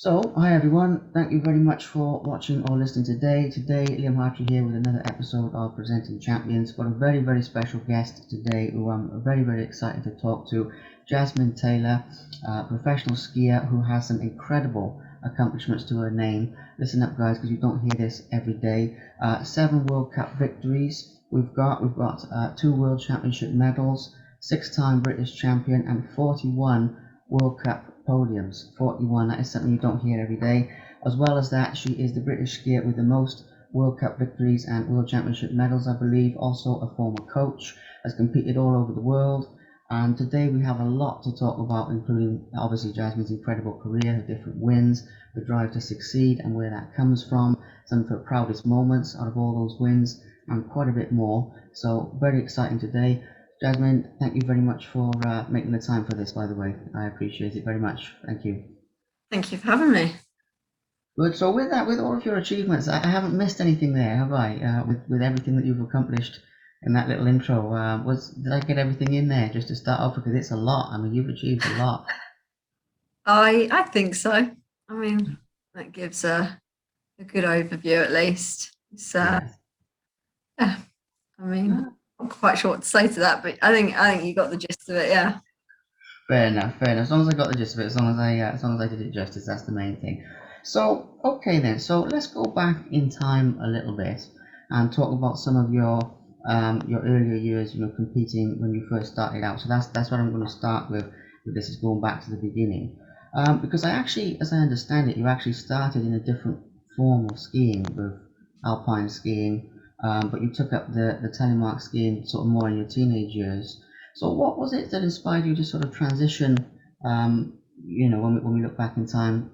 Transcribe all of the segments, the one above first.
So, hi everyone, thank you very much for watching or listening today. Today, Liam Hartley here with another episode of Presenting Champions. Got a very special guest today who I'm very excited to talk to. Jasmin Taylor, professional skier who has some incredible accomplishments to her name. Listen up guys, because you don't hear this every day. 7 World Cup victories we've got 2 World Championship medals, 6-time British champion and 41 World Cup podiums. 41, that is something you don't hear every day. As well as that, she is the British skier with the most World Cup victories and World Championship medals, I believe. Also a former coach, has competed all over the world. And today we have a lot to talk about, including obviously Jasmin's incredible career, her different wins, the drive to succeed and where that comes from, some of her proudest moments out of all those wins, and quite a bit more. So very exciting today. Jasmin, thank you very much for making the time for this, by the way. I appreciate it very much. Thank you. Thank you for having me. Good. So with that, with all of your achievements, I haven't missed anything there, have I? With everything that you've accomplished in that little intro, did I get everything in there just to start off? Because it's a lot. I mean, you've achieved a lot. I think so. I mean, that gives a good overview at least. It's Yeah. yeah. I mean, Ah, I'm quite sure what to say to that, but I think you got the gist of it. Yeah. fair enough. Fair enough. As long as I got the gist of it, as long as I did it justice, that's the main thing. So okay then. So let's go back in time a little bit and talk about some of your earlier years, competing when you first started out. So that's what I'm going to start with. With this is going back to the beginning, because I actually, as I understand it, you actually started in a different form of skiing with alpine skiing, but you took up the telemark skiing sort of more in your teenage years. So what was it that inspired you to sort of transition, when we look back in time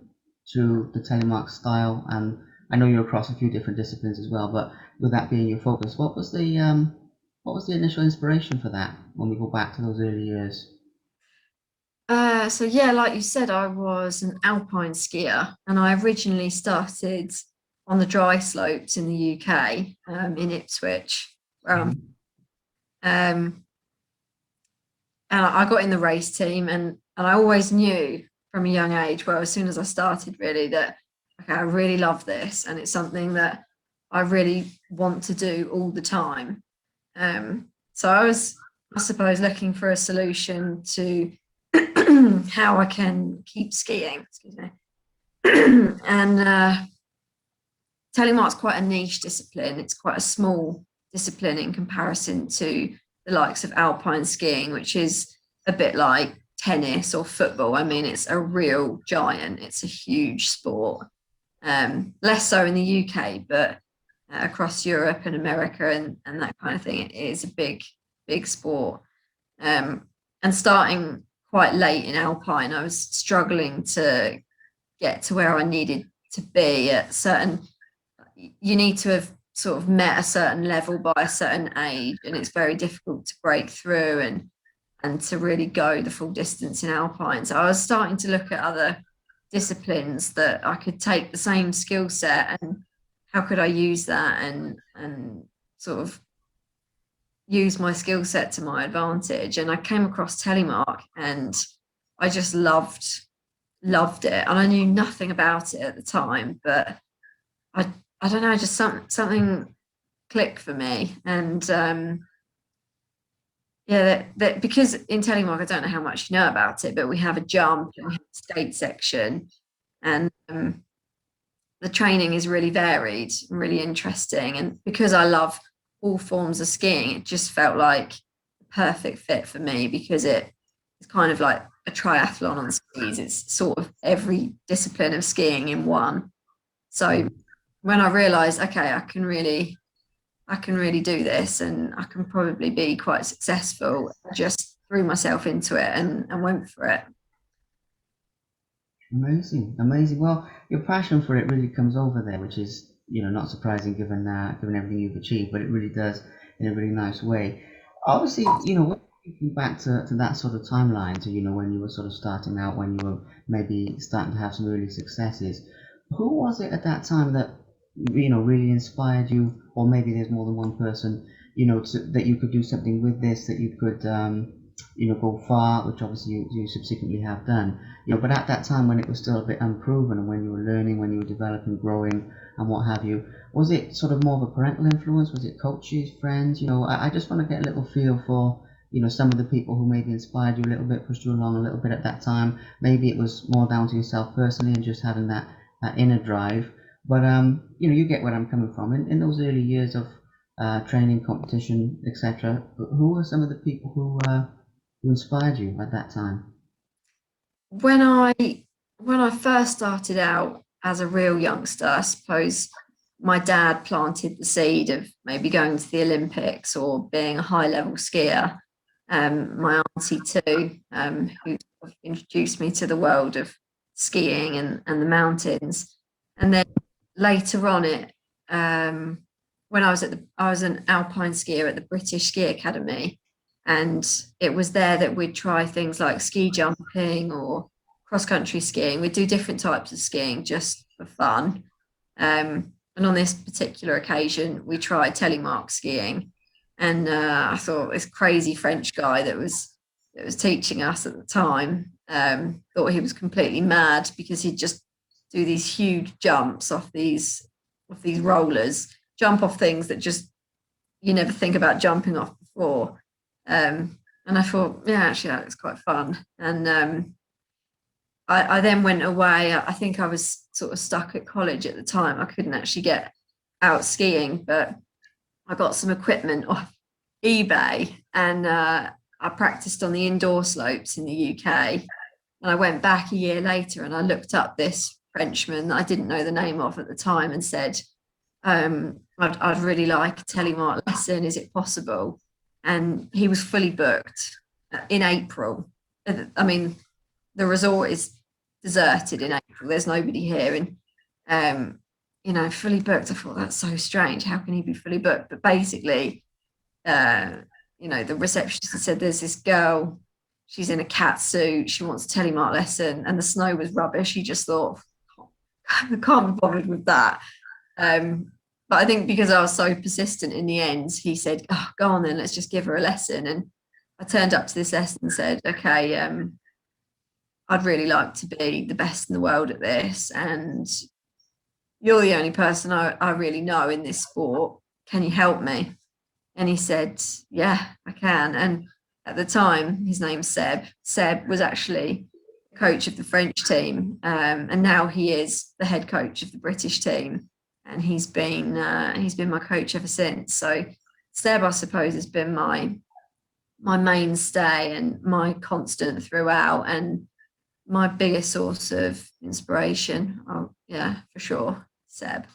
to the telemark style? And I know you're across a few different disciplines as well, but with that being your focus, what was the initial inspiration for that when we go back to those early years? So yeah, like you said, I was an alpine skier, and I originally started on the dry slopes in the UK, in Ipswich, where I'm. Mhm. Um, and I got in the race team, and I always knew from a young age, well, as soon as I started, really, that okay, I really love this, and it's something that I really want to do all the time. So I was, I suppose, looking for a solution to how I can keep skiing. Excuse me. And telemark's quite a niche discipline. It's quite a small discipline in comparison to the likes of alpine skiing, which is a bit like tennis or football. I mean, it's a real giant. It's a huge sport. Less so in the UK, but across Europe and America and that kind of thing, it is a big sport. Um, and starting quite late in alpine, I was struggling to get to where I needed to be at certain. You need to have sort of met a certain level by a certain age, and it's very difficult to break through and to really go the full distance in alpine. So I was starting to look at other disciplines that I could take the same skill set, and how could I use that and sort of use my skill set to my advantage. And I came across telemark, and I just loved it, and I knew nothing about it at the time, but I I don't know, just something clicked for me. And yeah, that because in telemark, I don't know how much you know about it, but we have a jump and we have a state section, and the training is really varied and really interesting. And because I love all forms of skiing, it just felt like the perfect fit for me, because it's kind of like a triathlon on skis. It's sort of every discipline of skiing in one. So when I realized, okay, I can really do this, and I can probably be quite successful, I just threw myself into it and went for it. Amazing, amazing. Well, your passion for it really comes over there, which is, not surprising given everything you've achieved, but it really does in a really nice way. Obviously, when thinking back to that sort of timeline, to when you were sort of starting out, when you were maybe starting to have some early successes, who was it at that time that really inspired you, or maybe there's more than one person, that you could do something with this, that you could go far, which obviously you subsequently have done. But at that time when it was still a bit unproven, and when you were learning, when you were developing, growing, and what have you, was it sort of more of a parental influence? Was it coaches, friends? I just want to get a little feel for some of the people who maybe inspired you a little bit, pushed you along a little bit at that time. Maybe it was more down to yourself personally and just having that inner drive. But you get where I'm coming from. In those early years of training, competition, etc., who were some of the people who inspired you at that time? When I first started out as a real youngster, I suppose my dad planted the seed of maybe going to the Olympics or being a high level skier. My auntie too, who sort of introduced me to the world of skiing and the mountains. And then later on, when I was an alpine skier at the British Ski Academy, and it was there that we'd try things like ski jumping or cross country skiing. We'd do different types of skiing just for fun. And on this particular occasion, we tried telemark skiing, and I thought this crazy French guy that was teaching us at the time thought he was completely mad because he'd just do these huge jumps off these rollers, jump off things that just you never think about jumping off before. And I thought, yeah, actually, that was quite fun. And I then went away. I think I was sort of stuck at college at the time. I couldn't actually get out skiing, but I got some equipment off eBay, and I practiced on the indoor slopes in the UK. And I went back a year later and I looked up this Frenchman that I didn't know the name of at the time and said, I'd really like a telemark lesson. Is it possible? And he was fully booked in April. I mean, the resort is deserted in April. There's nobody here, and fully booked. I thought that's so strange. How can he be fully booked? But basically, the receptionist said there's this girl. She's in a cat suit. She wants a telemark lesson, and the snow was rubbish. He just thought, I can't be bothered with that. But I think because I was so persistent in the end, he said, oh, go on then, let's just give her a lesson. And I turned up to this lesson and said, okay, I'd really like to be the best in the world at this. And you're the only person I really know in this sport. Can you help me? And he said, yeah, I can. And at the time, his name's Seb. Seb was actually coach of the French team. And now he is the head coach of the British team. And he's been my coach ever since. So Seb, I suppose, has been my mainstay and my constant throughout, and my biggest source of inspiration. Oh, yeah, for sure, Seb.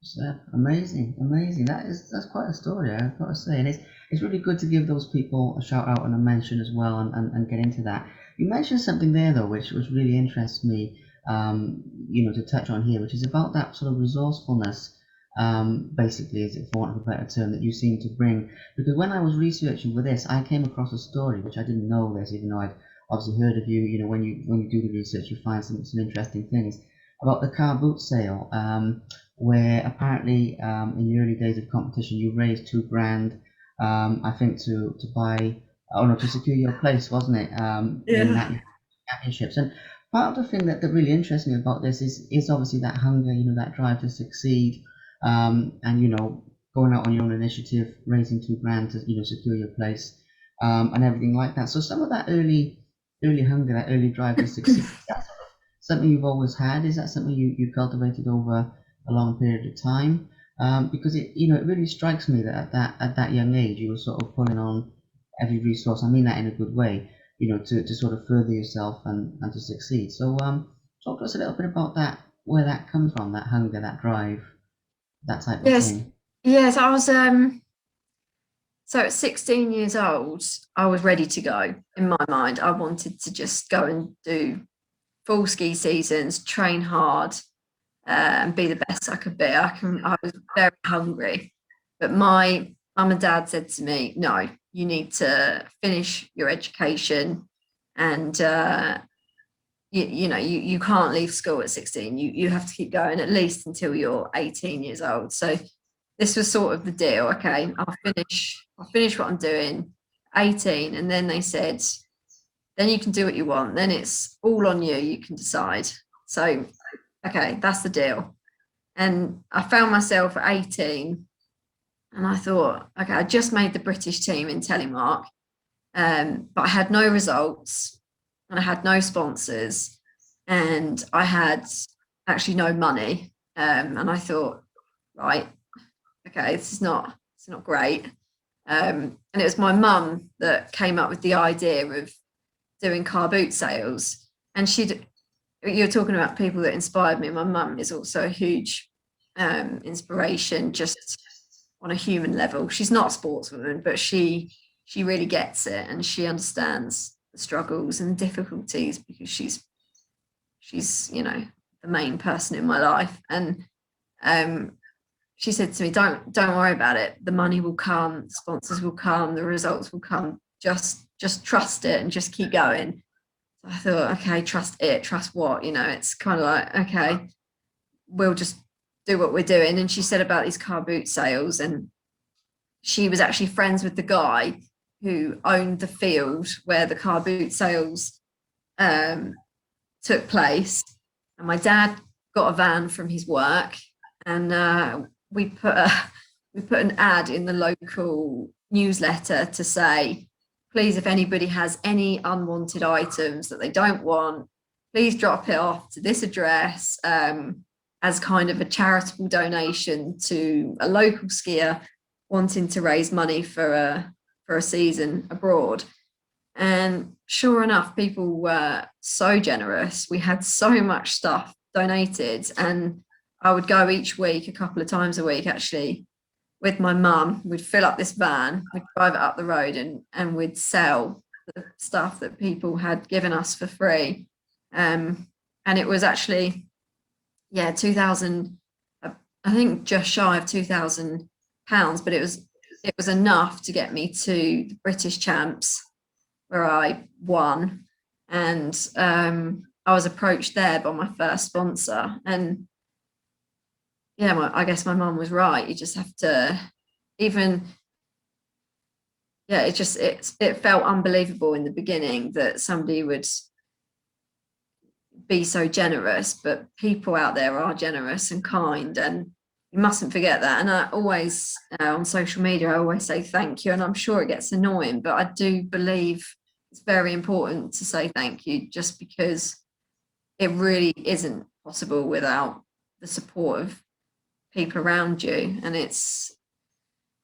Seb, amazing, amazing. That's quite a story, I've got to say, and it's really good to give those people a shout out and a mention as well, and get into that. You mentioned something there though, which really interests me. To touch on here, which is about that sort of resourcefulness, basically, is it for want of a better term, that you seem to bring. Because when I was researching for this, I came across a story which I didn't know this, even though I'd obviously heard of you. When you do the research, you find some interesting things about the car boot sale, where apparently in the early days of competition, you raised £2 grand, I think, to buy, oh no, to secure your place, wasn't it? In Yeah. that championships. And part of the thing that really interests me about this is obviously that hunger, that drive to succeed, and going out on your own initiative, raising £2 grand to secure your place, and everything like that. So some of that early hunger, that early drive to succeed, is that sort of something you've always had? Is that something you cultivated over a long period of time? Because it really strikes me that at that young age you were sort of pulling on every resource. I mean that in a good way, to sort of further yourself and to succeed. So talk to us a little bit about that, where that comes from, that hunger, that drive, that type of Yes. thing. Yes, I was so at 16 years old, I was ready to go. In my mind, I wanted to just go and do full ski seasons, train hard, and be the best I could be. I was very hungry, but my mum and dad said to me, "No, you need to finish your education, and you can't leave school at 16. You have to keep going at least until you're 18 years old." So this was sort of the deal. Okay, I'll finish what I'm doing. 18, and then they said, then you can do what you want. Then it's all on you. You can decide. So, okay, that's the deal. And I found myself at 18, and I thought, okay, I just made the British team in telemark, but I had no results, and I had no sponsors, and I had actually no money. And I thought, right, okay, it's not great. And it was my mum that came up with the idea of doing car boot sales. And you're talking about people that inspired me. My mum is also a huge inspiration, just on a human level. She's not a sportswoman, but she really gets it, and she understands the struggles and difficulties, because she's the main person in my life. And um, she said to me, don't worry about it. The money will come, the sponsors will come, the results will come. Just trust it and just keep going. So I thought, okay, trust it, trust what? It's kind of like, okay, we'll just do what we're doing. And she said about these car boot sales, and she was actually friends with the guy who owned the field where the car boot sales um, took place. And my dad got a van from his work, and we put an ad in the local newsletter to say, please, if anybody has any unwanted items that they don't want, please drop it off to this address, as kind of a charitable donation to a local skier wanting to raise money for a season abroad. And sure enough, people were so generous. We had so much stuff donated, and I would go each week, a couple of times a week actually, with my mum. We'd fill up this van, we'd drive it up the road, and we'd sell the stuff that people had given us for free. And it was actually, 2000, I think just shy of £2,000, but it was enough to get me to the British champs, where I won. And I was approached there by my first sponsor. And I guess my mum was right. You just have to, even, it felt unbelievable in the beginning that somebody would be so generous, but people out there are generous and kind, and you mustn't forget that. And I always, on social media, I always say thank you, and I'm sure it gets annoying, but I do believe it's very important to say thank you, just because it really isn't possible without the support of people around you. And it's,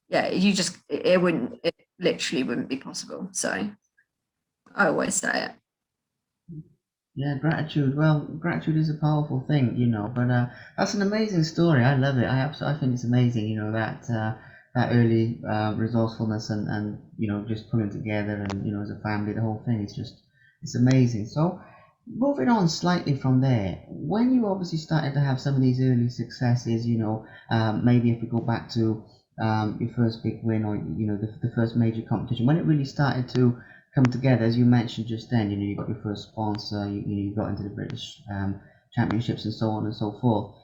it literally wouldn't be possible. So I always say it. Yeah, gratitude. Well, gratitude is a powerful thing, but that's an amazing story. I love it. I think it's amazing, that early resourcefulness and just pulling together and as a family, the whole thing is just it's amazing. So moving on slightly from there, when you obviously started to have some of these early successes, maybe if we go back to your first big win, or the first major competition, when it really started to come together, as you mentioned just then, you got your first sponsor, you got into the British championships and so on and so forth.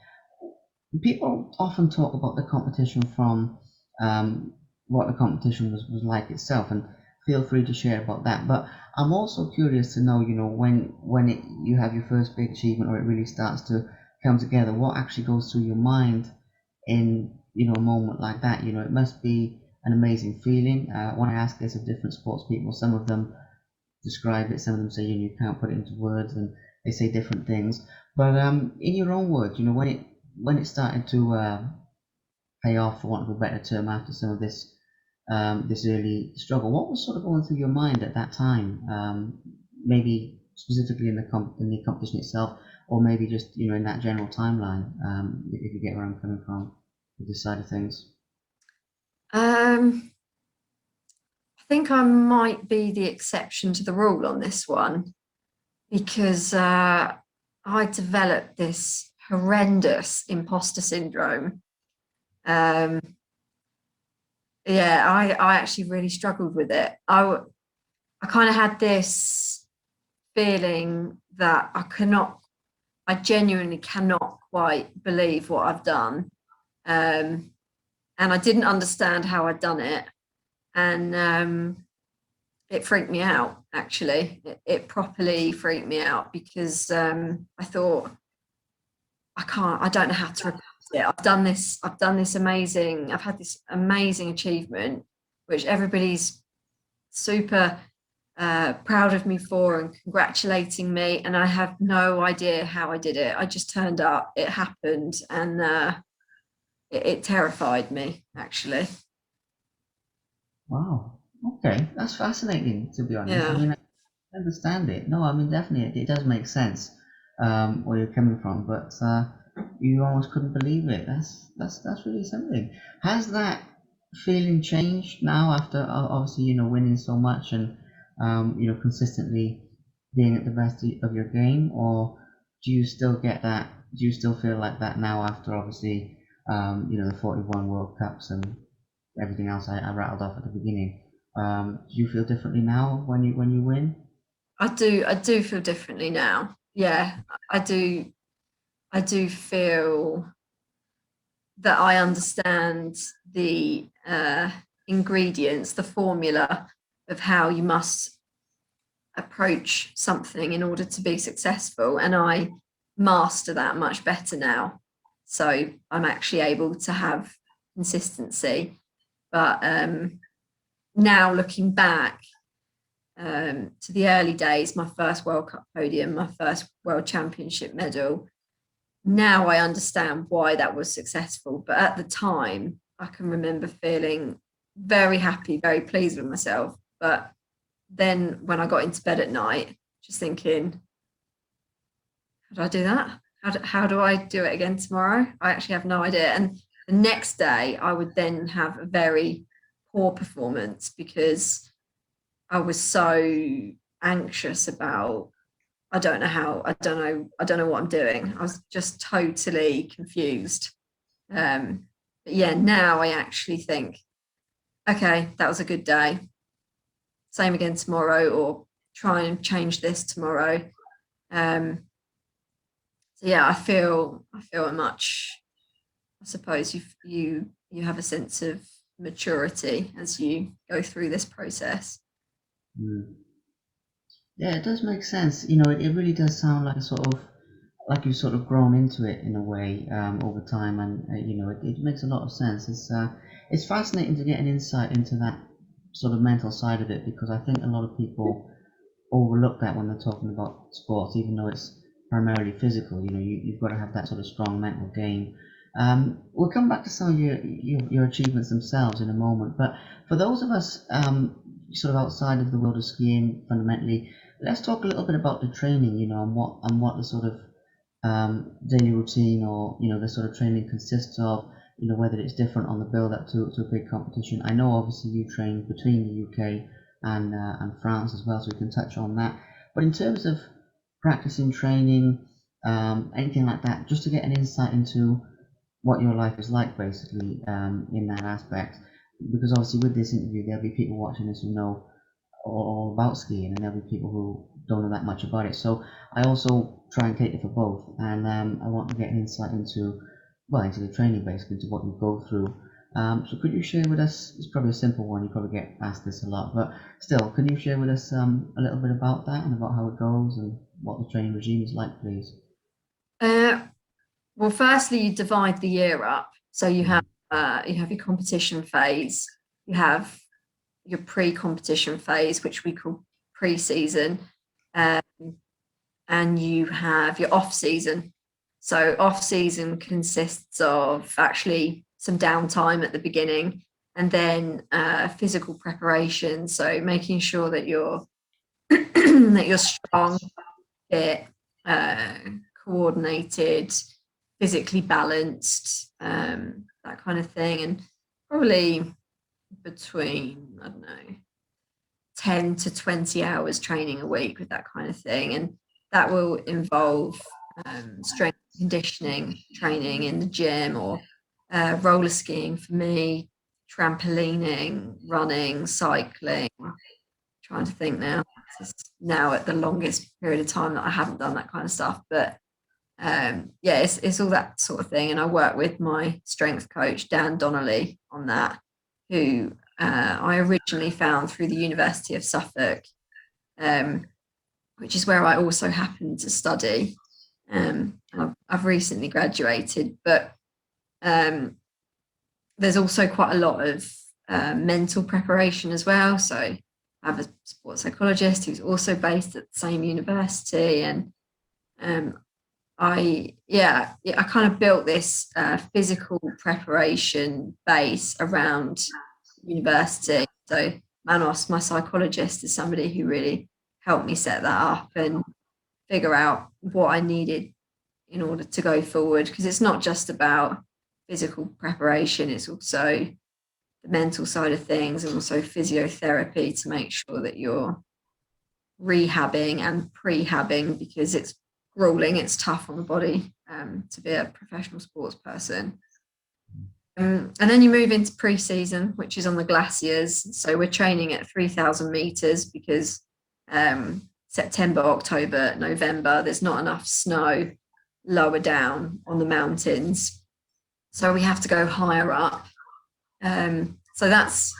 People often talk about the competition from what the competition was like itself, and feel free to share about that. But I'm also curious to know, when you have your first big achievement, or it really starts to come together, what actually goes through your mind in a moment like that. It must be an amazing feeling. When I ask this of different sports people, some of them describe it, some of them say you can't put it into words, and they say different things. But in your own words, when it started to pay off, for want of a better term, after some of this early struggle, what was sort of going through your mind at that time? Maybe specifically in the competition itself, or maybe just in that general timeline. If you get where I'm coming from with this side of things. Um, I think I might be the exception to the rule on this one, because I developed this horrendous imposter syndrome. Um, I actually really struggled with it. I kind of had this feeling that I genuinely cannot quite believe what I've done. And I didn't understand how I'd done it. And it freaked me out. Actually, it properly freaked me out because I thought I don't know how to repeat it. I've done this amazing, I've had this amazing achievement, which everybody's super proud of me for and congratulating me. And I have no idea how I did it. I just turned up, it happened, and it terrified me, actually. Wow. Okay, that's fascinating, to be honest. I Yeah. mean, I understand it. No, I mean, definitely, it does make sense, where you're coming from, but you almost couldn't believe it. That's really something. Has that feeling changed now after obviously, winning so much and, consistently being at the best of your game, or do you still get that? Do you still feel like that now after obviously, the 41 World Cups and everything else I rattled off at the beginning? Do you feel differently now when you win? I do feel differently now. Yeah, I do. I do feel that I understand the ingredients, the formula of how you must approach something in order to be successful. And I master that much better now. So I'm actually able to have consistency. But now looking back to the early days, my first World Cup podium, my first World Championship medal, now I understand why that was successful. But at the time, I can remember feeling very happy, very pleased with myself. But then when I got into bed at night, just thinking, how do I do that? How do I do it again tomorrow? I actually have no idea. And the next day, I would then have a very poor performance because I was so anxious about, I don't know what I'm doing. I was just totally confused. But yeah, now I actually think, okay, that was a good day. Same again tomorrow, or try and change this tomorrow. Um, so yeah, I feel a much. I suppose you have a sense of maturity as you go through this process. Mm. Yeah, it does make sense. It really does sound like a sort of like you've sort of grown into it in a way, over time, and it makes a lot of sense. It's fascinating to get an insight into that sort of mental side of it, because I think a lot of people overlook that when they're talking about sports, even though it's primarily physical. You've got to have that sort of strong mental game. We'll come back to some of your achievements themselves in a moment, but for those of us, sort of outside of the world of skiing, fundamentally, let's talk a little bit about the training. And what the sort of daily routine, or the sort of training consists of. Whether it's different on the build up to a big competition. I know obviously you train between the UK and France as well, so we can touch on that. But in terms of practicing, training, anything like that, just to get an insight into what your life is like, basically, in that aspect. Because obviously with this interview, there'll be people watching this who know all about skiing, and there'll be people who don't know that much about it. So I also try and cater for both, and I want to get an insight into, well, into the training, basically, to what you go through. So could you share with us? It's probably a simple one. You probably get asked this a lot, but still, can you share with us a little bit about that and about how it goes and what the training regime is like, please? Uh, well, firstly, you divide the year up. So you have your competition phase, you have your pre-competition phase, which we call pre-season, um, and you have your off-season. So off-season consists of actually some downtime at the beginning, and then physical preparation. So making sure that you're that you're strong, fit, uh, coordinated, physically balanced, that kind of thing, and probably between, I don't know, 10 to 20 hours training a week with that kind of thing. And that will involve strength conditioning training in the gym, or roller skiing for me, trampolining, running, cycling. Trying to think now. This is now at the longest period of time that I haven't done that kind of stuff. But yeah, it's all that sort of thing. And I work with my strength coach, Dan Donnelly, on that, who I originally found through the University of Suffolk, um, which is where I also happened to study. I've recently graduated, but um, there's also quite a lot of mental preparation as well. So I have a sports psychologist who's also based at the same university, and um, I kind of built this physical preparation base around university. So Manos, my psychologist, is somebody who really helped me set that up and figure out what I needed in order to go forward. Because it's not just about physical preparation; it's also the mental side of things, and also physiotherapy to make sure that you're rehabbing and prehabbing, because it's grueling, it's tough on the body to be a professional sports person. And then you move into pre-season, which is on the glaciers. So we're training at 3,000 meters because September, October, November, there's not enough snow lower down on the mountains. So we have to go higher up. So that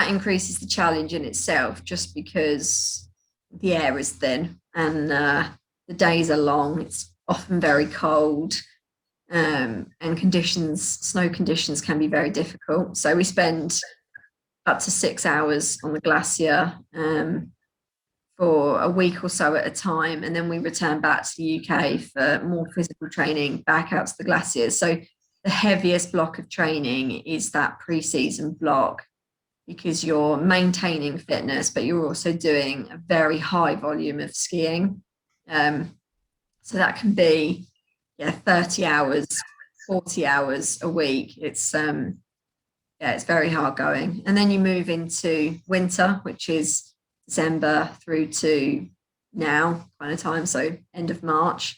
increases the challenge in itself, just because the air is thin and the days are long. It's often very cold, and snow conditions can be very difficult. So we spend up to 6 hours on the glacier for a week or so at a time, and then we return back to the UK for more physical training back out to the glaciers. So the heaviest block of training is that pre-season block, because you're maintaining fitness, but you're also doing a very high volume of skiing. So that can be 30 hours, 40 hours a week. It's very hard going. And then you move into winter, which is December through to now kind of time, so end of March.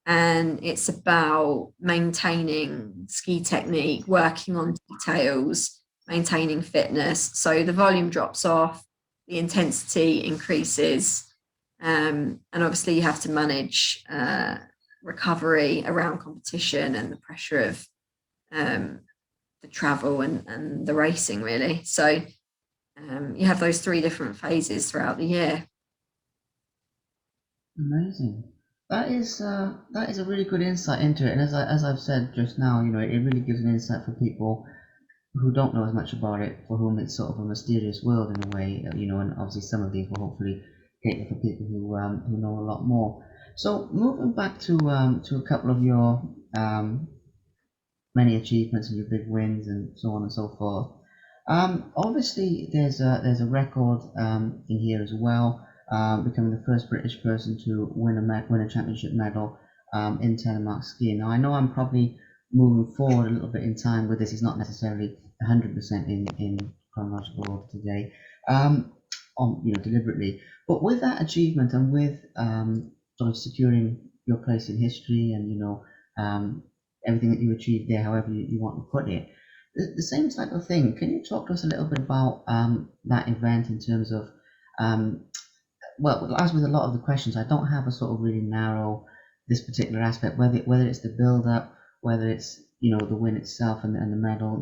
And it's about maintaining ski technique, working on details, maintaining fitness. So the volume drops off, the intensity increases, and obviously you have to manage recovery around competition and the pressure of the travel and the racing, really. So you have those three different phases throughout the year. Amazing. That is a really good insight into it, and as I've said just now, it really gives an insight for people who don't know as much about it, for whom it's sort of a mysterious world in a way, and obviously some of these will hopefully cater for people who know a lot more. So moving back to a couple of your many achievements and your big wins and so on and so forth. Obviously, there's a record in here as well, becoming the first British person to win a championship medal in telemark skiing. Now, I know I'm probably moving forward a little bit in time with this. It's not necessarily 100% in chronological order today, deliberately. But with that achievement and with sort of securing your place in history and everything that you achieved there, however you want to put it, the same type of thing. Can you talk to us a little bit about that event in terms of, well, as with a lot of the questions, I don't have a sort of really narrow this particular aspect, whether it's the build up, whether it's the win itself and the medal,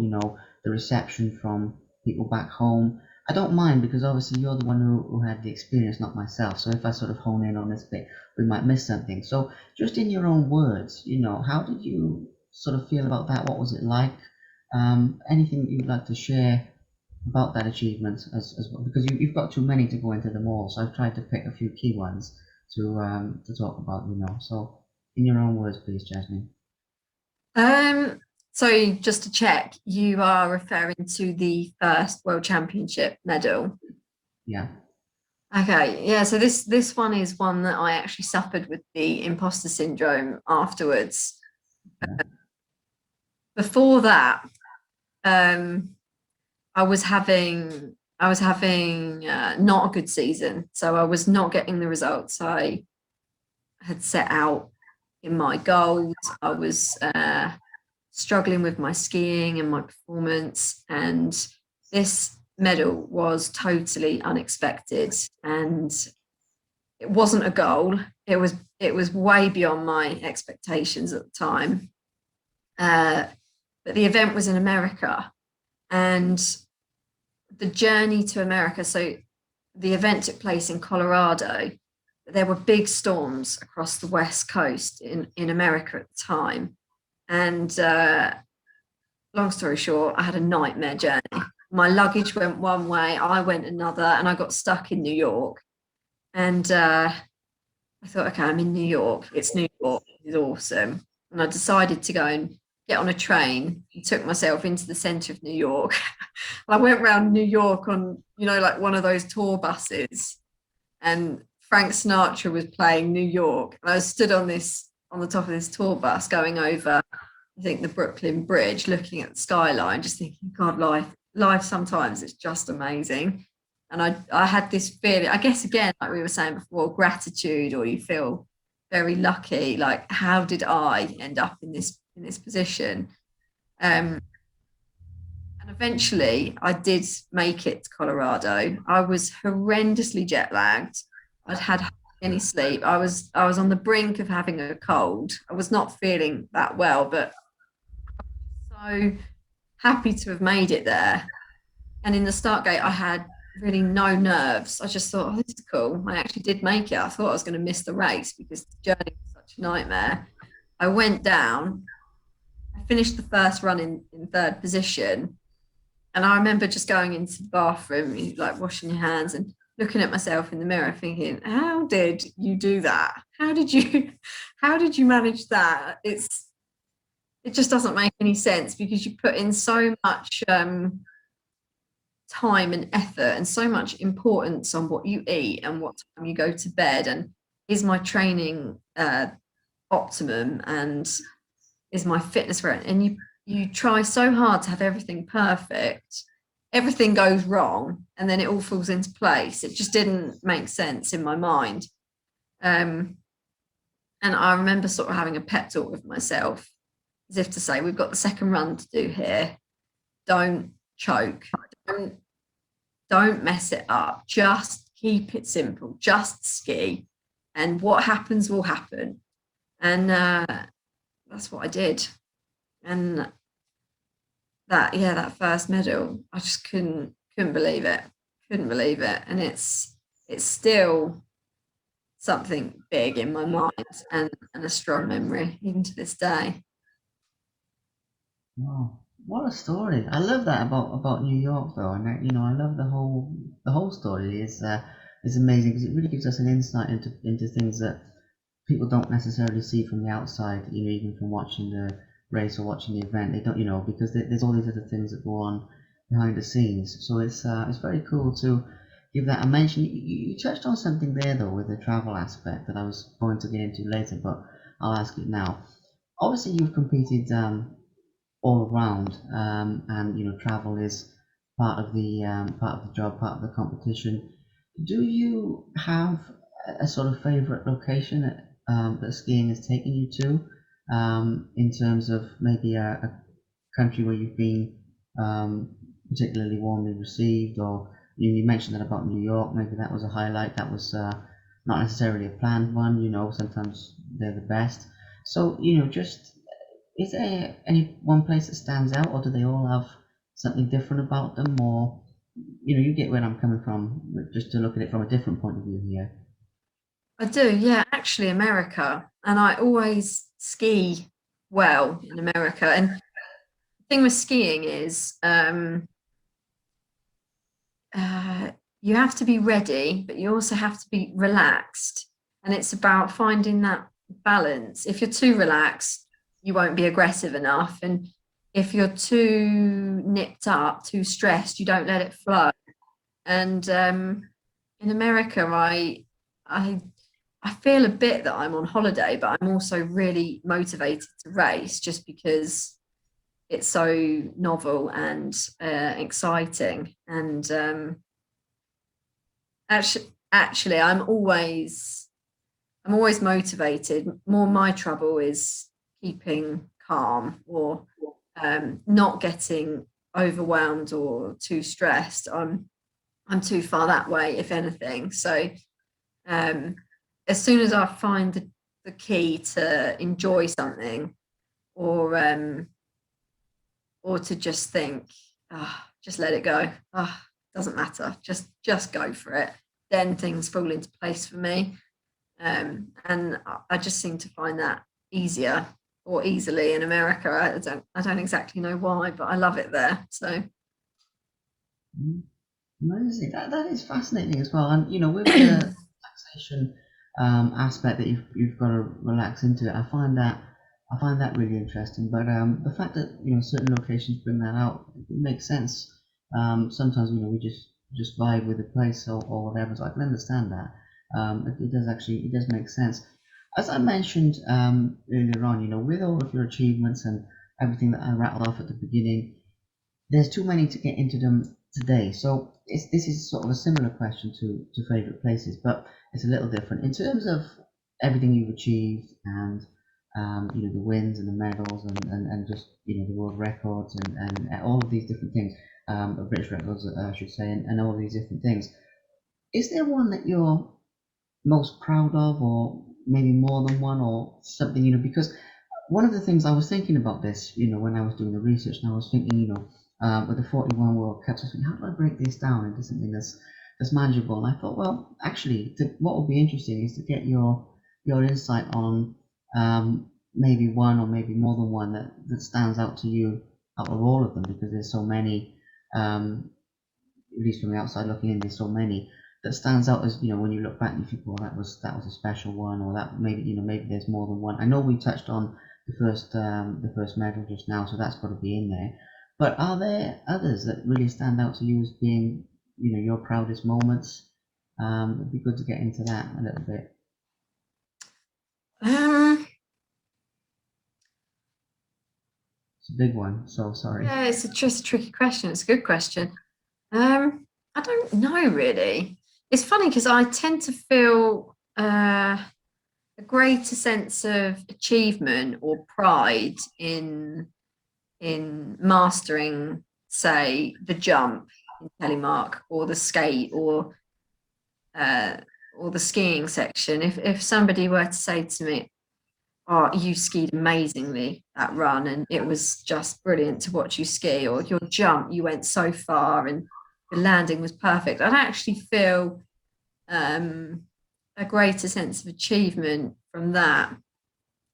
the reception from people back home. I don't mind, because obviously you're the one who had the experience, not myself. So if I sort of hone in on this bit, we might miss something. So just in your own words, how did you sort of feel about that? What was it like? Anything you'd like to share about that achievement as well? Because you've got too many to go into them all. So I've tried to pick a few key ones to talk about. So in your own words, please, Jasmine. So just to check, you are referring to the first World Championship medal. Yeah. Okay, yeah. So this one is one that I actually suffered with the imposter syndrome afterwards. Yeah. Before that, I was having not a good season, so I was not getting the results I had set out in my goals. I was struggling with my skiing and my performance, and this medal was totally unexpected, and it wasn't a goal. It was way beyond my expectations at the time. But the event was in America, and the journey to America. So the event took place in Colorado. There were big storms across the west coast in America at the time, and long story short, I had a nightmare journey. My luggage went one way, I went another, and I got stuck in New York. And I thought, okay, I'm in New York. It's New York. It's awesome. And I decided to go and get on a train and took myself into the center of New York. I went around New York on, like one of those tour buses, and Frank Sinatra was playing New York. And I stood on the top of this tour bus going over, I think, the Brooklyn Bridge, looking at the skyline, just thinking, God, life sometimes it's just amazing. And I had this feeling, I guess, again, like we were saying before, gratitude, or you feel very lucky. Like, how did I end up in this position? And eventually, I did make it to Colorado. I was horrendously jet lagged. I'd had hardly any sleep. I was on the brink of having a cold. I was not feeling that well, but so happy to have made it there. And in the start gate, I had really no nerves. I just thought, oh, this is cool. I actually did make it. I thought I was going to miss the race because the journey was such a nightmare. I went down. I finished the first run in third position. And I remember just going into the bathroom, like washing your hands and looking at myself in the mirror, thinking, how did you do that? How did you manage that? It just doesn't make any sense because you put in so much time and effort and so much importance on what you eat and what time you go to bed, and is my training optimum, and is my fitness right? And you try so hard to have everything perfect, everything goes wrong, and then it all falls into place. It just didn't make sense in my mind. um, and I remember sort of having a pep talk with myself, as if to say, we've got the second run to do here. Don't choke. don't don't mess it up. Just keep it simple. Just ski, and what happens will happen. And that's what I did. And that first medal, I just couldn't believe it. Couldn't believe it. And it's still something big in my mind, and a strong memory even to this day. Wow, what a story! I love that about New York though, and I love the whole story is amazing because it really gives us an insight into things that people don't necessarily see from the outside. Even from watching the race or watching the event, they don't, because there's all these other things that go on behind the scenes. So it's very cool to give that a mention. You touched on something there though with the travel aspect that I was going to get into later, but I'll ask it now. Obviously, you've competed all around, and travel is part of the job, part of the competition. Do you have a sort of favorite location that skiing has taken you to, in terms of maybe a country where you've been particularly warmly received, or you mentioned that about New York? Maybe that was a highlight. That was not necessarily a planned one. Sometimes they're the best. So just, is there any one place that stands out, or do they all have something different about them? Or you get where I'm coming from, just to look at it from a different point of view here. I do, yeah, actually America. And I always ski well in America. And the thing with skiing is uh, you have to be ready, but you also have to be relaxed. And it's about finding that balance. If you're too relaxed, you won't be aggressive enough. And if you're too nipped up, too stressed, you don't let it flow. And in America, I I feel a bit that I'm on holiday, but I'm also really motivated to race just because it's so novel and exciting. And actually, I'm always motivated. More my trouble is keeping calm, or not getting overwhelmed or too stressed. I'm too far that way, if anything. So um, as soon as I find the key to enjoy something, or or to just think, just let it go. doesn't matter, just go for it. Then things fall into place for me. And I just seem to find that easier or easily in America. I don't exactly know why, but I love it there. So Mm. Amazing. That is fascinating as well. And with the relaxation aspect that you've got to relax into it, I find that really interesting. But the fact that certain locations bring that out, it makes sense. Sometimes we just vibe with the place or whatever, so I can understand that. It does make sense. As I mentioned earlier on, with all of your achievements and everything that I rattled off at the beginning, there's too many to get into them today. So this is sort of a similar question to favorite places, but it's a little different in terms of everything you've achieved and the wins and the medals and just the world records and all of these different things, British records, I should say, and all of these different things. Is there one that you're most proud of, or maybe more than one, or something? Because one of the things I was thinking about this, when I was doing the research, and I was thinking, with the 41 World Cups, I was thinking, how do I break this down into something that's manageable? And I thought, well, actually, what would be interesting is to get your insight on maybe one or maybe more than one that stands out to you out of all of them, because there's so many. At least from the outside looking in, there's so many that stands out as when you look back and you think, well, that was a special one, or that maybe there's more than one. I know we touched on the first medal just now, so that's got to be in there. But are there others that really stand out to you as being your proudest moments? It'd be good to get into that a little bit. um, It's a big one, so sorry. yeah, it's a tricky question. It's a good question. I don't know really. It's funny because I tend to feel a greater sense of achievement or pride in mastering, say, the jump in telemark or the skate uh, or the skiing section. If somebody were to say to me, "Oh, you skied amazingly that run, and it was just brilliant to watch you ski," or "Your jump, you went so far, and the landing was perfect," I'd actually feel um, a greater sense of achievement from that.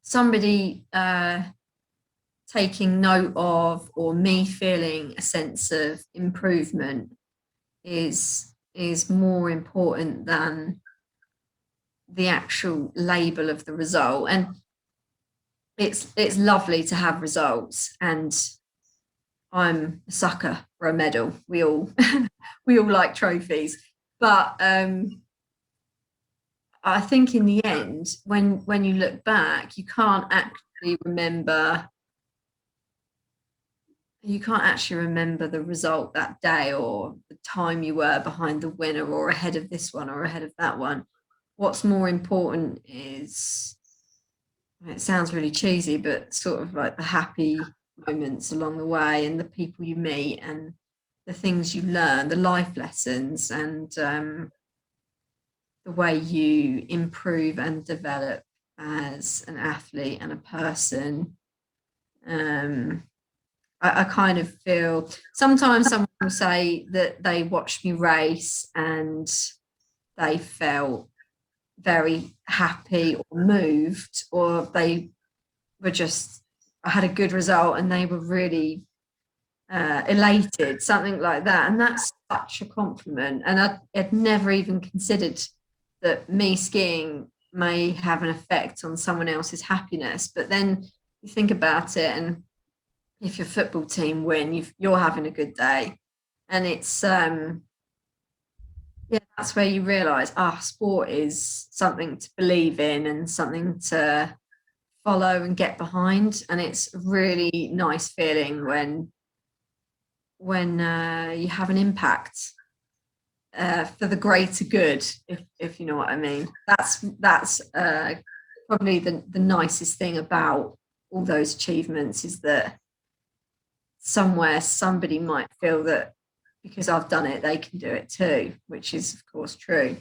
Somebody taking note of, or me feeling a sense of improvement is more important than the actual label of the result. And it's lovely to have results, and I'm a sucker for a medal. We all we all like trophies, but I think in the end, when you look back, you can't actually remember the result that day, or the time you were behind the winner or ahead of this one or ahead of that one. What's more important is, it sounds really cheesy, but sort of like the happy moments along the way, and the people you meet, and the things you learn, the life lessons, and the way you improve and develop as an athlete and a person. Um, I kind of feel sometimes someone will say that they watched me race and they felt very happy or moved, or they were just, I had a good result and they were really elated, something like that. And that's such a compliment. And I'd never even considered that me skiing may have an effect on someone else's happiness. But then you think about it, and if your football team win, you're having a good day. And it's yeah, that's where you realize, sport is something to believe in and something to follow and get behind. And it's a really nice feeling when you have an impact for the greater good, if you know what I mean. That's probably the nicest thing about all those achievements, is that somewhere somebody might feel that because I've done it, they can do it too, which is of course true.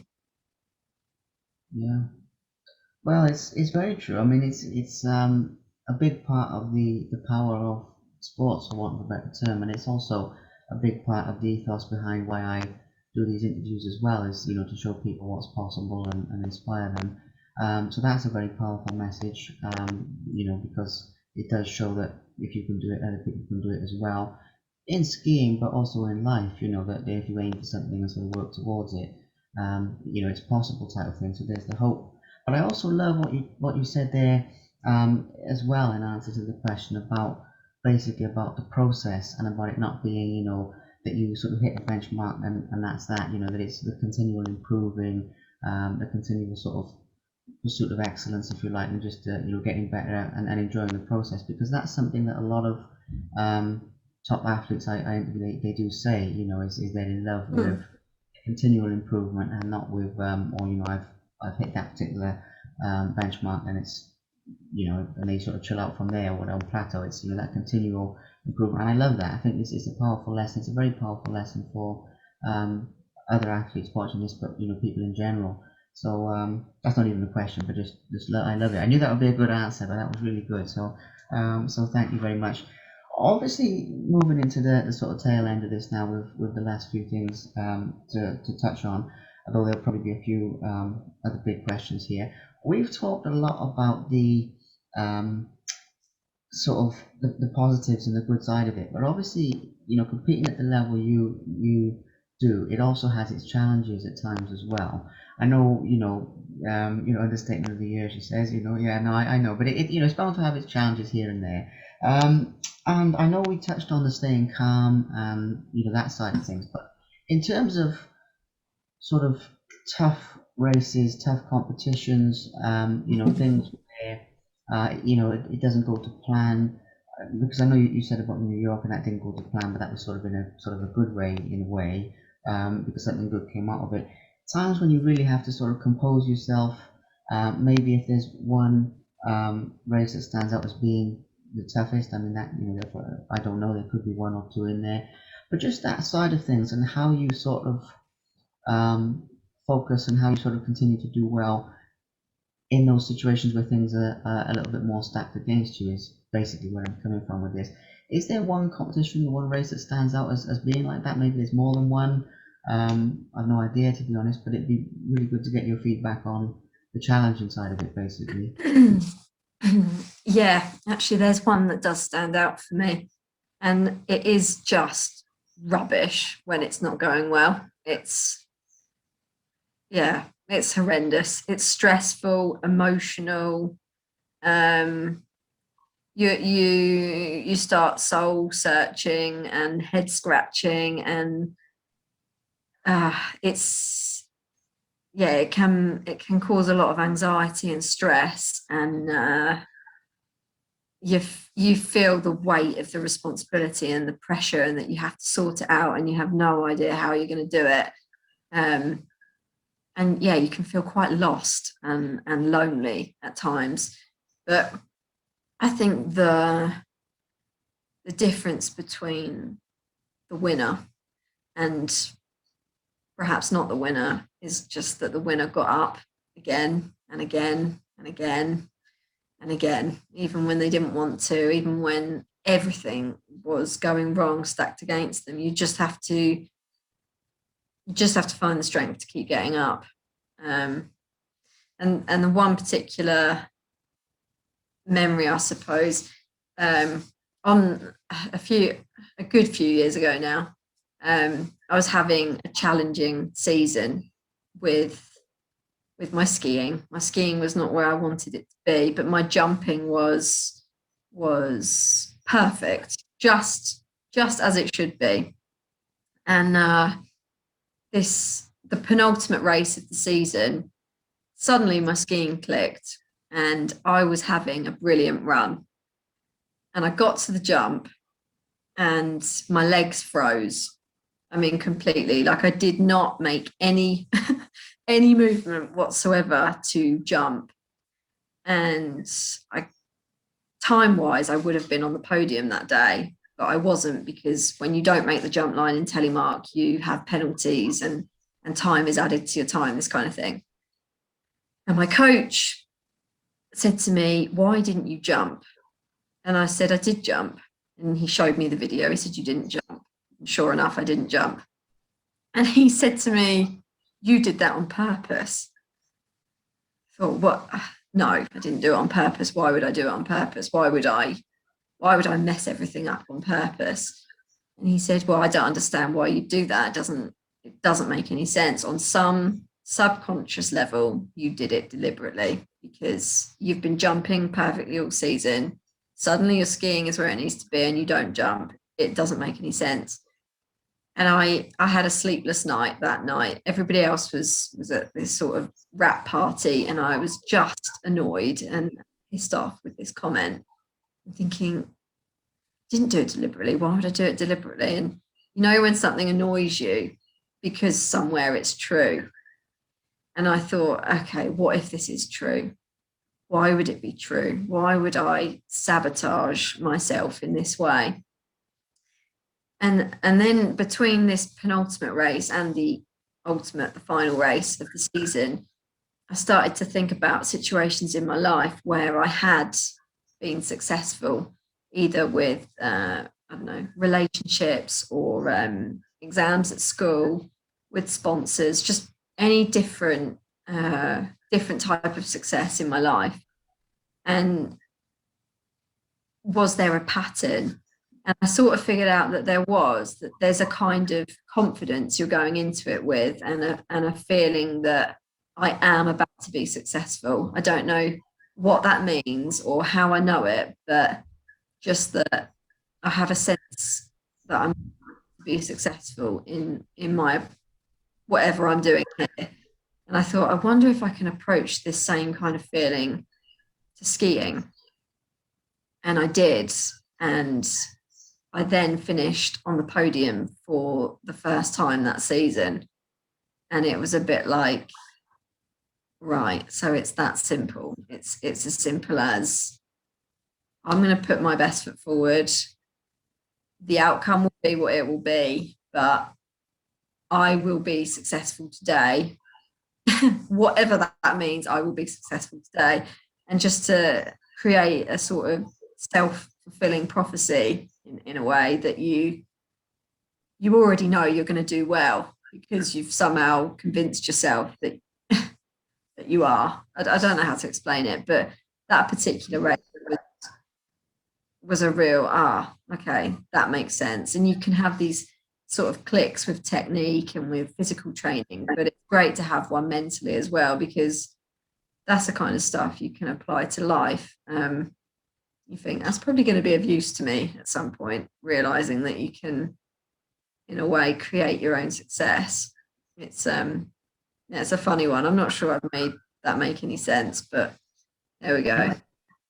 Yeah. Well, it's very true. I mean, it's a big part of the power of sports, for want of a better term, and it's also a big part of the ethos behind why I do these interviews as well, is to show people what's possible and inspire them. So that's a very powerful message, because it does show that if you can do it, other people can do it as well. In skiing, but also in life, that if you aim for something and sort of work towards it, it's possible type of thing. So there's the hope. But I also love what you said there, as well, in answer to the question about basically about the process and about it not being, that you sort of hit a benchmark and that's that, that it's the continual improving, the continual sort of pursuit of excellence, if you like, and just getting better and enjoying the process, because that's something that a lot of top athletes I interview, they do say, is they're in love with continual improvement and not with I've hit that particular benchmark and it's and they sort of chill out from there or on plateau. It's that continual improvement, and I love that. I think it's a powerful lesson. It's a very powerful lesson for other athletes watching this, but people in general. So that's not even a question, but just I love it. I knew that would be a good answer, but that was really good. So so thank you very much. Obviously, moving into the sort of tail end of this now, with the last few things to touch on, although there'll probably be a few other big questions here. We've talked a lot about the um, sort of the positives and the good side of it, but obviously, competing at the level you do, it also has its challenges at times as well. I know, understatement of the year, she says, yeah, no, I know, but it's bound to have its challenges here and there. And I know we touched on the staying calm and that side of things, but in terms of sort of tough races, tough competitions, things where, it doesn't go to plan. Because I know you said about New York and that didn't go to plan, but that was sort of in a sort of a good way, in a way, because something good came out of it. Times when you really have to sort of compose yourself, maybe if there's one race that stands out as being the toughest, I mean, that, I don't know, there could be one or two in there, but just that side of things and how you sort of um, focus and how you sort of continue to do well in those situations where things are a little bit more stacked against you, is basically where I'm coming from with this. Is there one competition or one race that stands out as being like that? Maybe there's more than one. I've no idea, to be honest, but it'd be really good to get your feedback on the challenging side of it, basically. Yeah, actually, there's one that does stand out for me, and it is just rubbish when it's not going well. It's horrendous. It's stressful, emotional. Um, you start soul searching and head scratching, and it can cause a lot of anxiety and stress, and you feel the weight of the responsibility and the pressure, and that you have to sort it out, and you have no idea how you're going to do it. And yeah, you can feel quite lost and lonely at times. But I think the difference between the winner and perhaps not the winner is just that the winner got up again and again and again and again, even when they didn't want to, even when everything was going wrong, stacked against them. You just have to find the strength to keep getting up. And the one particular memory, I suppose, on a good few years ago now, I was having a challenging season with my skiing. My skiing was not where I wanted it to be, but my jumping was perfect, just as it should be. And the penultimate race of the season, suddenly my skiing clicked, and I was having a brilliant run. And I got to the jump, and my legs froze. I mean, completely. Like, I did not make any any movement whatsoever to jump. And time-wise, I would have been on the podium that day, but I wasn't, because when you don't make the jump line in telemark, you have penalties, and time is added to your time, this kind of thing. And my coach said to me, "Why didn't you jump?" And I said, "I did jump." And he showed me the video. He said, "You didn't jump." Sure enough, I didn't jump. And he said to me, "You did that on purpose." I thought, what? No, I didn't do it on purpose. Why would I do it on purpose? Why would I mess everything up on purpose? And he said, "Well, I don't understand why you do that. It doesn't make any sense. On some subconscious level, you did it deliberately because you've been jumping perfectly all season. Suddenly your skiing is where it needs to be and you don't jump. It doesn't make any sense." And I had a sleepless night that night. Everybody else was at this sort of rap party, and I was just annoyed and pissed off with this comment. I'm thinking, didn't do it deliberately. Why would I do it deliberately? And when something annoys you because somewhere it's true. And I thought, okay, what if this is true? Why would it be true? Why would I sabotage myself in this way? And then between this penultimate race and the final race of the season, I started to think about situations in my life where I had been successful, either with I don't know, relationships or exams at school, with sponsors, just any different type of success in my life. And was there a pattern? And I sort of figured out that there's a kind of confidence you're going into it with, and a feeling that I am about to be successful. I don't know what that means or how I know it, but just that I have a sense that I'm to be successful in my whatever I'm doing here. And I thought, I wonder if I can approach this same kind of feeling to skiing. And I did. And I then finished on the podium for the first time that season. And it was a bit like, right, so it's that simple. It's as simple as I'm going to put my best foot forward. The outcome will be what it will be, but I will be successful today. Whatever that means, I will be successful today. And just to create a sort of self-fulfilling prophecy in a way that you already know you're going to do well because you've somehow convinced yourself that that you are. I don't know how to explain it, but that particular race was a real okay, that makes sense. And you can have these sort of clicks with technique and with physical training, but it's great to have one mentally as well, because that's the kind of stuff you can apply to life. You think that's probably going to be of use to me at some point, realizing that you can, in a way, create your own success. It's yeah, it's a funny one. I'm not sure I've made that make any sense, but there we go. It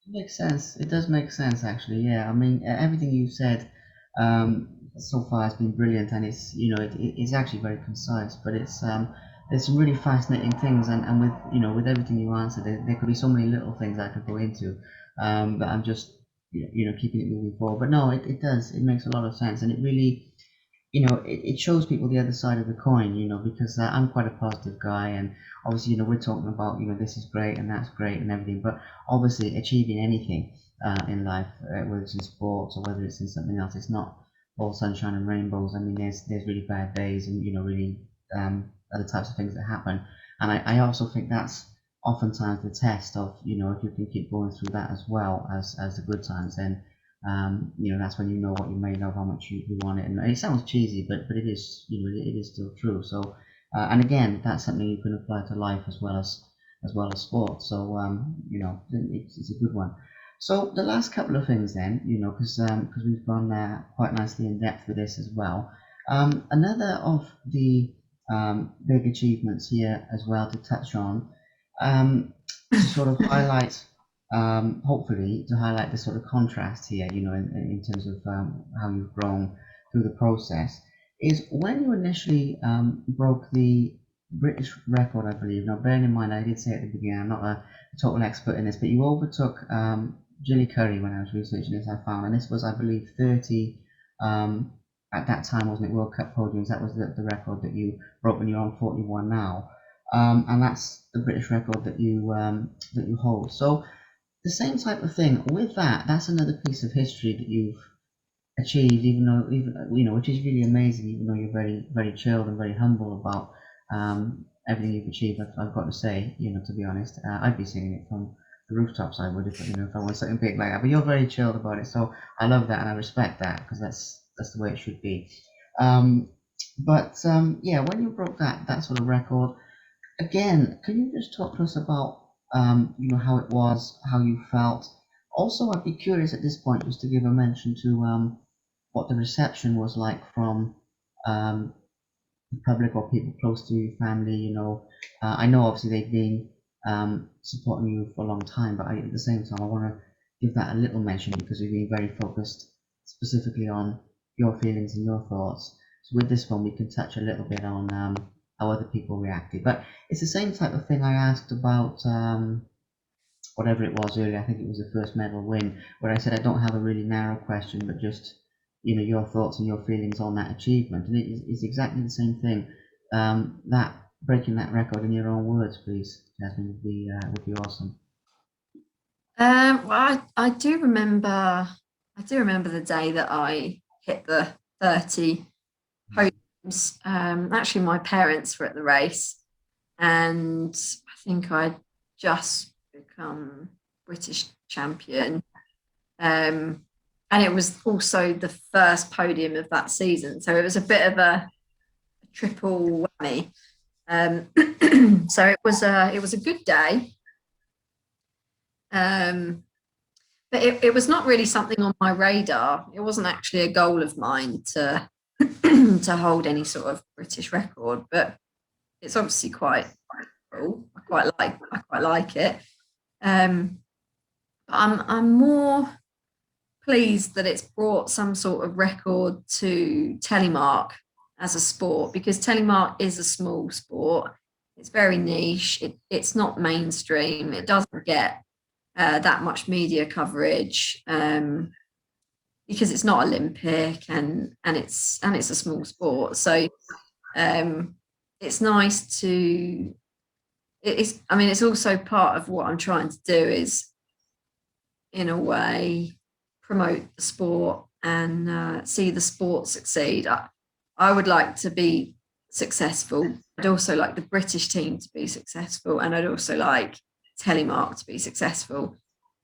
makes sense. It does make sense, actually. Yeah, I mean, everything you said so far has been brilliant, and it's it's actually very concise. But there's some really fascinating things, and with with everything you answered, there could be so many little things I could go into, but I'm just keeping it moving forward. But no, it does. It makes a lot of sense, and it really it shows people the other side of the coin, because I'm quite a positive guy, and obviously, we're talking about, this is great and that's great and everything, but obviously, achieving anything in life, whether it's in sports or whether it's in something else, it's not all sunshine and rainbows. I mean, there's really bad days and, really other types of things that happen. And I also think that's oftentimes the test of, if you can keep going through that as well as the good times, then that's when you know what you made of, how much you want it. And it sounds cheesy, but it is, it is still true. So, and again, that's something you can apply to life as well as sport. So, it's a good one. So the last couple of things then, because we've gone quite nicely in depth with this as well. Another of the big achievements here as well to touch on, to sort of highlight, hopefully to highlight the sort of contrast here, in terms of how you've grown through the process, is when you initially broke the British record, I believe. Now, bearing in mind, I did say at the beginning, I'm not a total expert in this, but you overtook Jilly Curry when I was researching this, I found, and this was, I believe, 30 at that time, wasn't it, World Cup podiums. That was the record that you broke, when you're on 41 now. And that's the British record that you hold. So the same type of thing with that. That's another piece of history that you've achieved, even though, even which is really amazing, even though you're very very chilled and very humble about everything you've achieved. I've got to say, to be honest, I'd be singing it from the rooftops. I would, if I was something big like that. But you're very chilled about it, so I love that and I respect that, because that's the way it should be. Um, yeah, when you broke that sort of record again, can you just talk to us about how it was, how you felt? Also, I'd be curious at this point just to give a mention to what the reception was like from um, the public or people close to your family. I know obviously they've been supporting you for a long time, but at the same time, I want to give that a little mention because we've been very focused specifically on your feelings and your thoughts. So with this one, we can touch a little bit on how other people reacted. But it's the same type of thing I asked about whatever it was earlier. I think it was the first medal win, where I said I don't have a really narrow question, but just your thoughts and your feelings on that achievement. And it's exactly the same thing. That breaking that record in your own words, please, Jasmine, would be awesome. Well, I do remember. I do remember the day that I hit the 30 podiums. Actually, my parents were at the race, and I think I'd just become British champion. And it was also the first podium of that season, so it was a bit of a triple whammy. So it was a good day. Um, but it was not really something on my radar. It wasn't actually a goal of mine to to hold any sort of British record, but it's obviously quite cool. I quite like it. Um, but I'm more pleased that it's brought some sort of record to telemark as a sport, because telemark is a small sport. It's very niche. It's not mainstream. It doesn't get that much media coverage, because it's not Olympic, and it's a small sport. So um, it's nice to. It's. I mean, it's also part of what I'm trying to do is, in a way, promote the sport and see the sport succeed. I would like to be successful. I'd also like the British team to be successful, and I'd also like telemark to be successful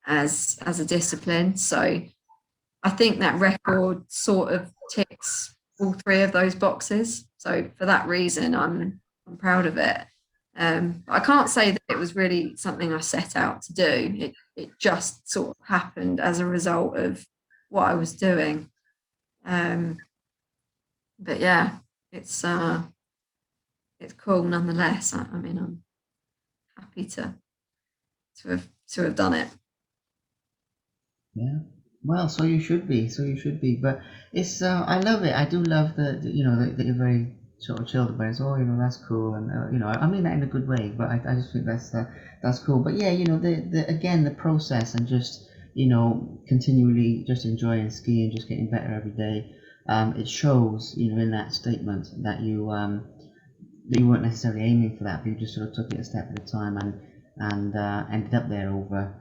as a discipline. So I think that record sort of ticks all three of those boxes. So for that reason, I'm proud of it. I can't say that it was really something I set out to do. It just sort of happened as a result of what I was doing. Um, but yeah, it's uh, it's cool nonetheless. I mean, I'm happy to have done it. Yeah. Well, so you should be. So you should be. But it's I love it. I do love that you're very sort of chilled about it. So, that's cool, and I mean that in a good way. But I just think that's cool. But yeah, the again the process and just continually just enjoying skiing, just getting better every day. It shows in that statement that you weren't necessarily aiming for that, but you just sort of took it a step at a time and ended up there over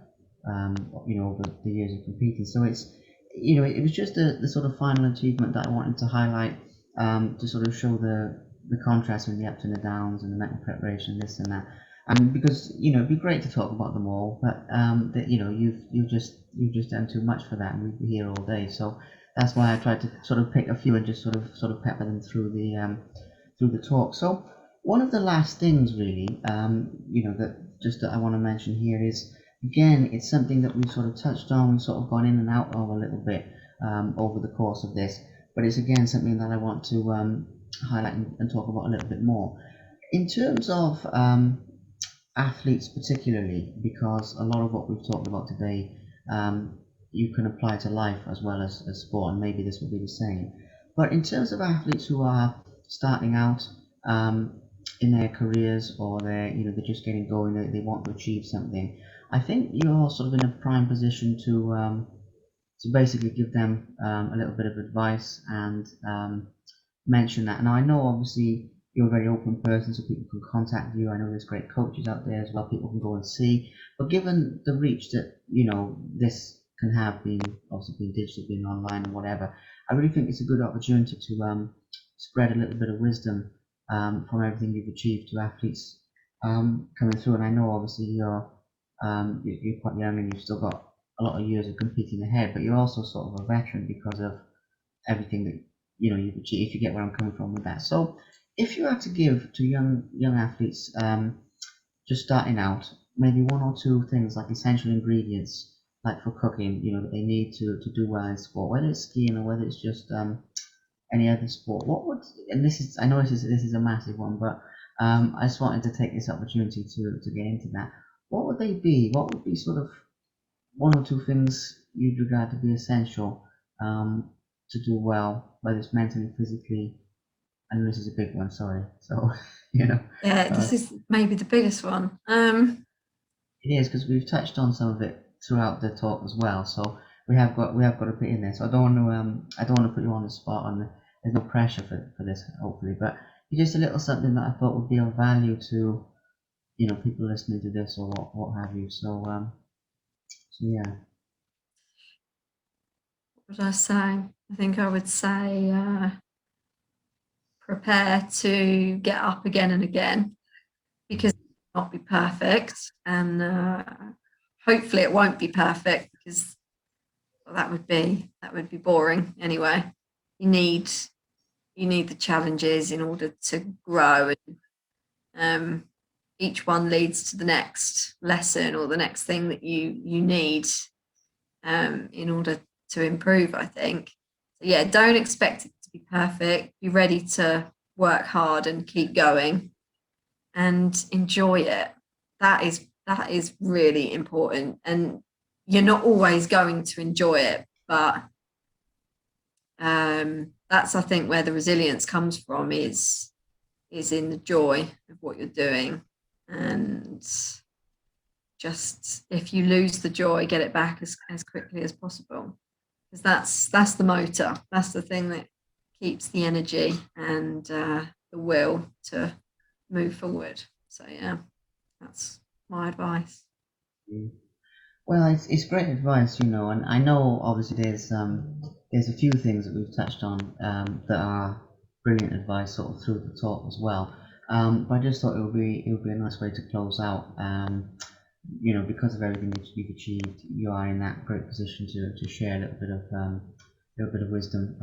the years of competing. So it was just the sort of final achievement that I wanted to highlight, to sort of show the contrast in the ups and the downs and the mental preparation, this and that. And because it'd be great to talk about them all, but that you've just done too much for that, and we'd be here all day. So that's why I tried to sort of pick a few and just sort of pepper them through the talk. So one of the last things really, that I want to mention here is, again, it's something that we've sort of touched on, we've sort of gone in and out of a little bit over the course of this, but it's again something that I want to highlight and talk about a little bit more. In terms of athletes particularly, because a lot of what we've talked about today, you can apply to life as well as sport, and maybe this will be the same. But in terms of athletes who are starting out in their careers, or they're just getting going, they want to achieve something, I think you're sort of in a prime position to basically give them a little bit of advice and mention that. And I know obviously you're a very open person, so people can contact you. I know there's great coaches out there as well, people can go and see. But given the reach that this can have, being obviously being digital, being online and whatever, I really think it's a good opportunity to spread a little bit of wisdom from everything you've achieved to athletes coming through. And I know obviously you're quite young and you've still got a lot of years of competing ahead, but you're also sort of a veteran because of everything that you've achieved. If you get where I'm coming from with that. So if you had to give to young athletes just starting out, maybe one or two things like essential ingredients, like for cooking, that they need to do well in sport, whether it's skiing or whether it's just any other sport. What would, and I know this is a massive one, but I just wanted to take this opportunity to get into that. What would they be? What would be sort of one or two things you'd regard to be essential to do well, whether it's mentally, physically? I know this is a big one, sorry. So, Yeah, this is maybe the biggest one. it is, because we've touched on some of it throughout the talk as well. So we have got a bit in there. So I don't want to put you on the spot. There's no pressure for this, hopefully, but it's just a little something that I thought would be of value to people listening to this or what have you. So yeah. What would I say? I think I would say prepare to get up again and again, because it will not be perfect, and hopefully it won't be perfect, because that would be boring anyway. You need the challenges in order to grow, and each one leads to the next lesson or the next thing that you need in order to improve, I think. So yeah, don't expect it to be perfect. Be ready to work hard and keep going and enjoy it. That is really important. And you're not always going to enjoy it, but that's, I think, where the resilience comes from, is in the joy of what you're doing. And just, if you lose the joy, get it back as quickly as possible, because that's the motor. That's the thing that keeps the energy and the will to move forward. So yeah, that's my advice. Well, it's great advice, and I know obviously there's a few things that we've touched on that are brilliant advice sort of through the talk as well. But I just thought it would be a nice way to close out. Because of everything that you've achieved, you are in that great position to share a little bit of wisdom.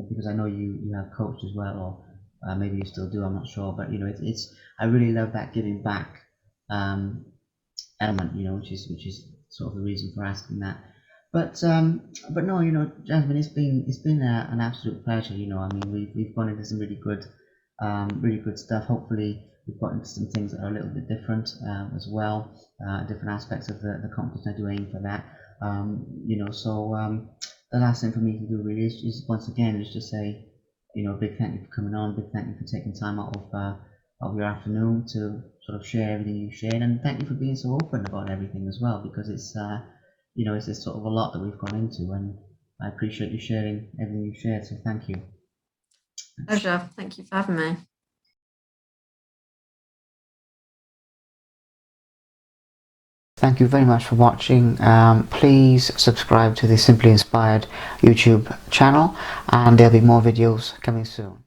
Because I know you have coached as well, or maybe you still do. I'm not sure, but it's I really love that giving back element, which is sort of the reason for asking that. But no, Jasmine, it's been an absolute pleasure. I mean, we've gone into some really good stuff. Hopefully, we've got into some things that are a little bit different as well, different aspects of the competition. I do aim for that. So the last thing for me to do really is once again is just say, a big thank you for coming on, big thank you for taking time out of your afternoon to sort of share everything you shared, and thank you for being so open about everything as well, because it's it's sort of a lot that we've gone into, and I appreciate you sharing everything you've shared. So thank you. Pleasure. Thank you for having me. Thank you very much for watching. Please subscribe to the Simply Inspired YouTube channel, and there'll be more videos coming soon.